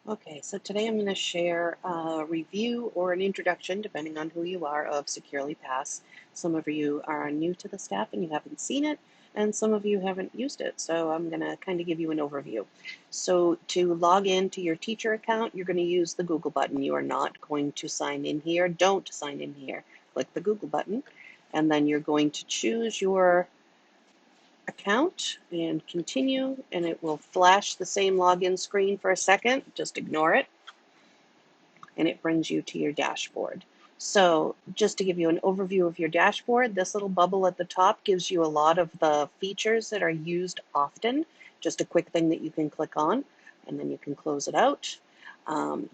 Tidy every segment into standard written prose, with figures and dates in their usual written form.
Okay, so today I'm going to share a review or an introduction, depending on who you are, of Securely Pass. Some of you are new to the staff and you haven't seen it, and some of you haven't used it, so I'm going to kind of give you an overview. So to log in to your teacher account, you're going to use the Google button. You are not going to sign in here. Don't sign in here. Click the Google button, and then you're going to choose your account and continue, and it will flash the same login screen for a second. Just ignore it, and it brings you to your dashboard. So just to give you an overview of your dashboard, this little bubble at the top gives you a lot of the features that are used often. Just a quick thing that you can click on, and then you can close it out.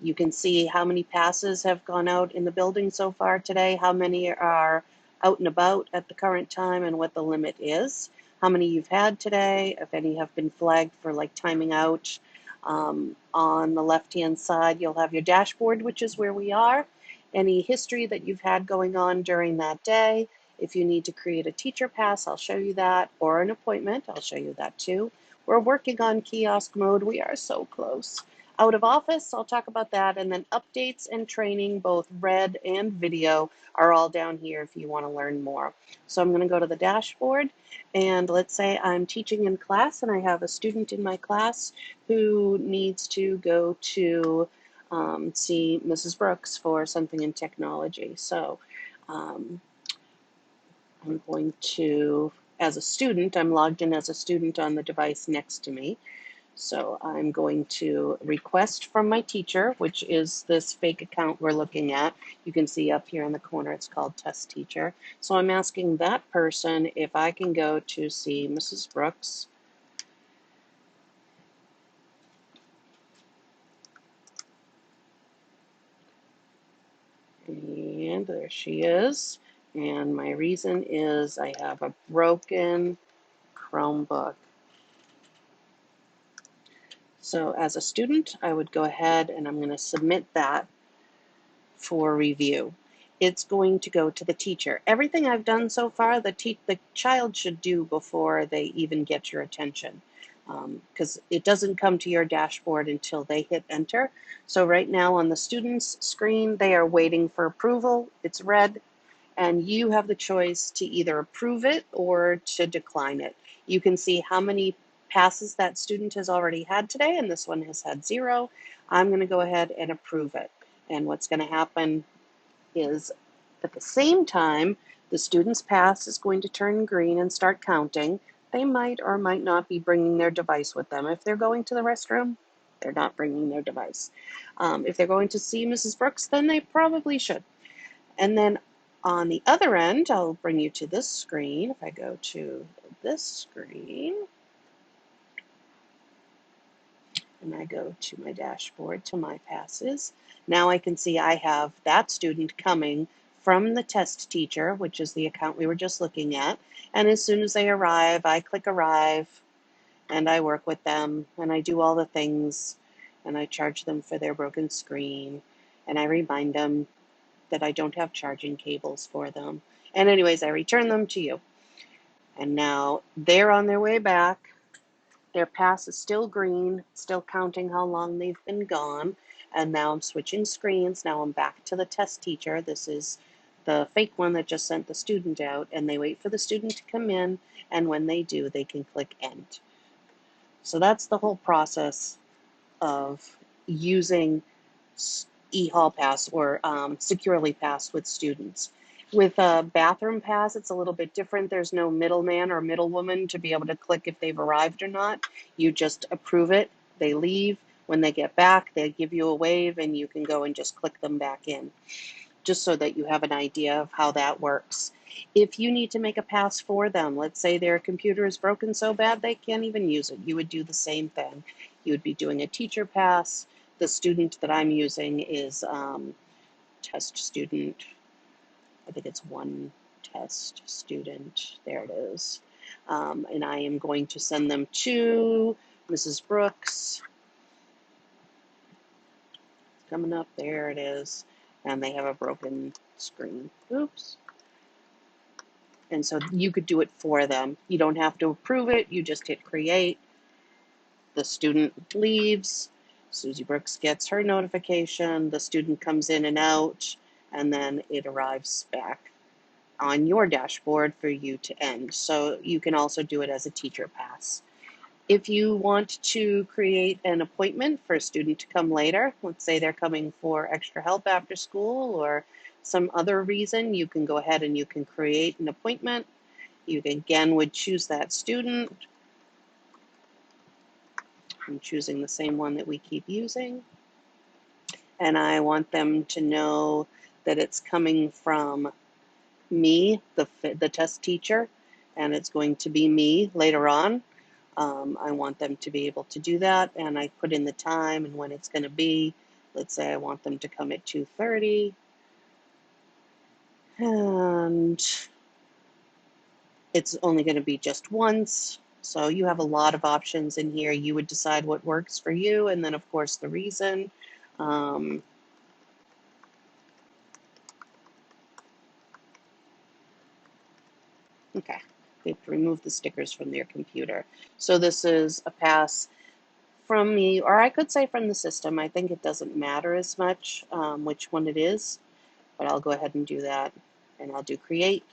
You can see how many passes have gone out in the building so far today, how many are out and about at the current time, and what the limit is, how many you've had today, if any have been flagged for like timing out. On the left-hand side, you'll have your dashboard, which is where we are, any history that you've had going on during that day. If you need to create a teacher pass, I'll show you that, or an appointment, I'll show you that too. We're working on kiosk mode. We are so close. Out of office, I'll talk about that, and then updates and training, both read and video, are all down here if you want to learn more. So I'm going to go to the dashboard, and let's say I'm teaching in class and I have a student in my class who needs to go to see Mrs. Brooks for something in technology. So um, I'm going to, as a student, I'm logged in as a student on the device next to me. So I'm going to request from my teacher, which is this fake account we're looking at. You can see up here in the corner, it's called Test Teacher. So I'm asking that person if I can go to see Mrs. Brooks. And there she is. And my reason is I have a broken Chromebook. So as a student, I would go ahead and I'm going to submit that for review. It's going to go to the teacher. Everything I've done so far, the child should do before they even get your attention, because it doesn't come to your dashboard until they hit enter. So right now on the student's screen, they are waiting for approval. It's red, and you have the choice to either approve it or to decline it. You can see how many passes that student has already had today, and this one has had 0. I'm going to go ahead and approve it. And what's going to happen is at the same time, the student's pass is going to turn green and start counting. They might or might not be bringing their device with them. If they're going to the restroom, they're not bringing their device. If they're going to see Mrs. Brooks, then they probably should. And then on the other end, I'll bring you to this screen. If I go to this screen and I go to my dashboard, to my passes, now I can see I have that student coming from the test teacher, which is the account we were just looking at. And as soon as they arrive, I click arrive and I work with them and I do all the things and I charge them for their broken screen and I remind them that I don't have charging cables for them. And anyways, I return them to you. And now they're on their way back. Their pass is still green, still counting how long they've been gone. And now I'm switching screens. Now I'm back to the test teacher. This is the fake one that just sent the student out. And they wait for the student to come in. And when they do, they can click end. So that's the whole process of using eHall Pass or Securely Pass with students. With a bathroom pass, it's a little bit different. There's no middleman or middlewoman to be able to click if they've arrived or not. You just approve it, they leave. When they get back, they give you a wave and you can go and just click them back in, just so that you have an idea of how that works. If you need to make a pass for them, let's say their computer is broken so bad they can't even use it, you would do the same thing. You would be doing a teacher pass. The student that I'm using is test student. I think it's one test student. There it is. And I am going to send them to Mrs. Brooks. It's coming up. There it is. And they have a broken screen. Oops. And so you could do it for them. You don't have to approve it. You just hit create. The student leaves. Susie Brooks gets her notification, the student comes in and out, and then it arrives back on your dashboard for you to end. So you can also do it as a teacher pass. If you want to create an appointment for a student to come later, let's say they're coming for extra help after school or some other reason, you can go ahead and you can create an appointment. You again would choose that student. I'm choosing the same one that we keep using. And I want them to know that it's coming from me, the test teacher, and it's going to be me later on. I want them to be able to do that, and I put in the time and when it's going to be. Let's say I want them to come at 2:30, and it's only going to be just once. So you have a lot of options in here. You would decide what works for you, and then of course the reason. Um, okay, they've removed the stickers from their computer. So this is a pass from me, or I could say from the system. I think it doesn't matter as much which one it is, but I'll go ahead and do that, and I'll do create.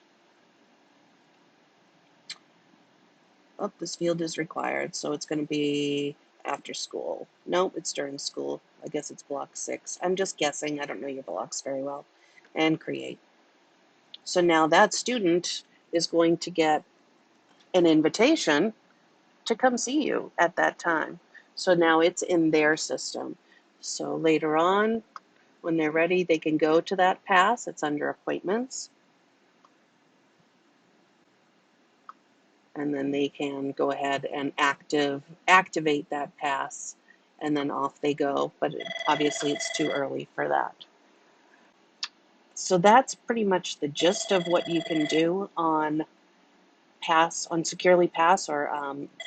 Oh, this field is required, so it's going to be after school. Nope, it's during school. I guess it's block 6. I'm just guessing. I don't know your blocks very well. And create. So now that student is going to get an invitation to come see you at that time. So now it's in their system. So later on, when they're ready, they can go to that pass. It's under appointments. And then they can go ahead and activate that pass, and then off they go. But obviously it's too early for that. So that's pretty much the gist of what you can do on Pass, on Securely Pass, or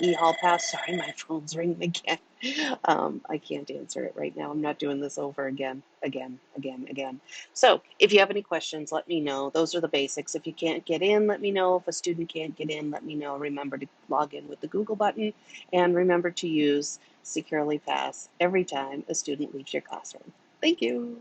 eHall Pass. Sorry, my phone's ringing again. I can't answer it right now. I'm not doing this over again. So if you have any questions, let me know. Those are the basics. If you can't get in, let me know. If a student can't get in, let me know. Remember to log in with the Google button, and remember to use Securely Pass every time a student leaves your classroom. Thank you.